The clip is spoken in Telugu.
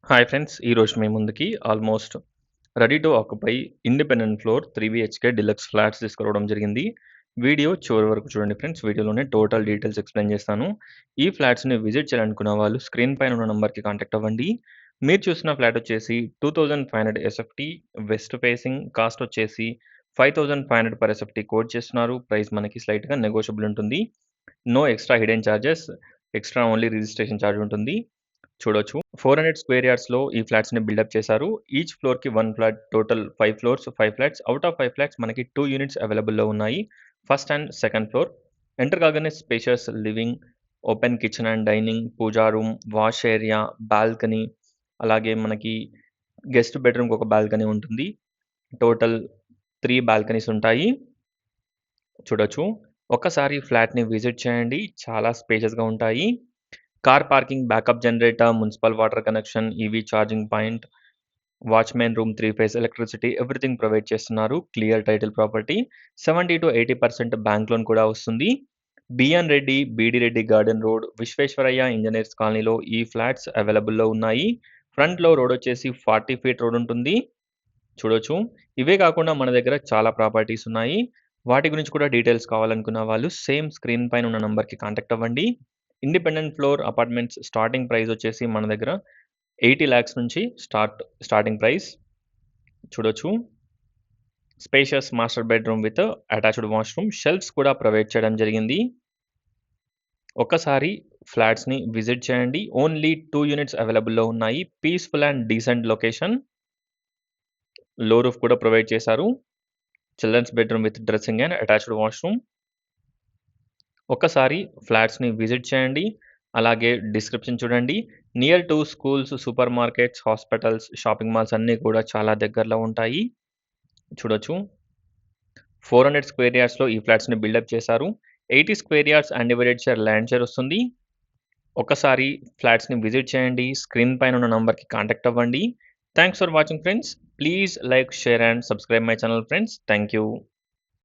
Hi friends! ఈరోజు మీ ముందుకి almost ready to occupy independent floor 3 BHK deluxe flats తీసుకురావడం జరిగింది. వీడియో చివరి వరకు చూడండి ఫ్రెండ్స్. వీడియోలోనే టోటల్ డీటెయిల్స్ ఎక్స్‌ప్లెయిన్ చేస్తాను. ఈ ఫ్లాట్స్‌ని విజిట్ చేయాలనుకున్న వాళ్ళు స్క్రీన్ పైన ఉన్న నంబర్‌కి కాంటాక్ట్ అవ్వండి. మీరు చూసిన ఫ్లాట్ వచ్చేసి 2500 ఎస్ఎఫ్టీ వెస్ట్ ఫేసింగ్, కాస్ట్ వచ్చేసి 5500 పర్ ఎస్ఎఫ్టీ కోట్ చేస్తున్నారు. ప్రైస్ మనకి స్లైట్‌గా నెగోషియబుల్ ఉంటుంది. No extra hidden charges. Extra only registration charge ఉంటుంది. చూడొచ్చు. 400 స్క్వేర్ యార్డ్స్‌లో ఈ ఫ్లాట్స్‌ని బిల్డప్ చేశారు. ఈచ్ ఫ్లోర్‌కి 1 flat, total 5 floors, 5 flats. Out of 5 flats మనకి 2 యూనిట్స్ అవైలబుల్‌లో ఉన్నాయి. First and second floor. Enter కాగానే spacious living, open kitchen and dining, pooja room, wash area, balcony, అలాగే మనకి గెస్ట్ బెడ్‌రూమ్‌కి ఒక బాల్కనీ ఉంటుంది. టోటల్ 3 బాల్కనీస్ ఉంటాయి. చూడొచ్చు. ఒక్కసారి ఫ్లాట్‌ని విజిట్ చేయండి. చాలా స్పేషియస్‌గా ఉంటాయి. Car parking, backup generator, municipal water connection, EV charging point, watchmen room, 3 phase electricity everything provide చేస్తున్నారు. Clear title property. 70-80% bank loan కూడా వస్తుంది. BN Reddy, BD Reddy Garden Road, Visvesvaraya Engineers కాలనీలో ఈ ఫ్లాట్స్ అవైలబుల్‌లో ఉన్నాయి. ఫ్రంట్‌లో రోడ్ వచ్చేసి 40 ఫీట్ రోడ్ ఉంటుంది. చూడొచ్చు. ఇవే కాకుండా మన దగ్గర చాలా ప్రాపర్టీస్ ఉన్నాయి. వాటి గురించి కూడా డీటెయిల్స్ కావాలనుకున్న వాళ్ళు సేమ్ స్క్రీన్ పైన ఉన్న నంబర్‌కి కాంటాక్ట్ అవ్వండి. Independent floor apartments starting price వచ్చేసి మన దగ్గర 80 లాక్స్ నుంచి స్టార్టింగ్ ప్రైస్. చూడొచ్చు. Spacious master bedroom with attached washroom, shelves కూడా ప్రొవైడ్ చేయడం జరిగింది. ఒక్కసారి ఫ్లాట్స్‌ని విజిట్ చేయండి. ఓన్లీ 2 యూనిట్స్ అవైలబుల్‌లో ఉన్నాయి. Peaceful and decent location. Low roof కూడా ప్రొవైడ్ చేశారు. Childrens bedroom with dressing and attached washroom. ఒక్కసారి ఫ్లాట్స్‌ని విజిట్ చేయండి. అలాగే డిస్క్రిప్షన్ చూడండి. Near to schools, super markets, hospitals, shopping malls అన్నీ కూడా చాలా దగ్గరలో ఉంటాయి. చూడొచ్చు. 400 స్క్వేర్ యార్డ్స్‌లో ఈ ఫ్లాట్స్‌ని బిల్డప్ చేశారు. 80 square yards undivided share land share వస్తుంది. ఒక్కసారి ఫ్లాట్స్‌ని విజిట్ చేయండి. స్క్రీన్ పైన ఉన్న నంబర్‌కి కాంటాక్ట్ అవ్వండి. Thanks for watching friends. Please like, share and subscribe my channel friends. Thank you.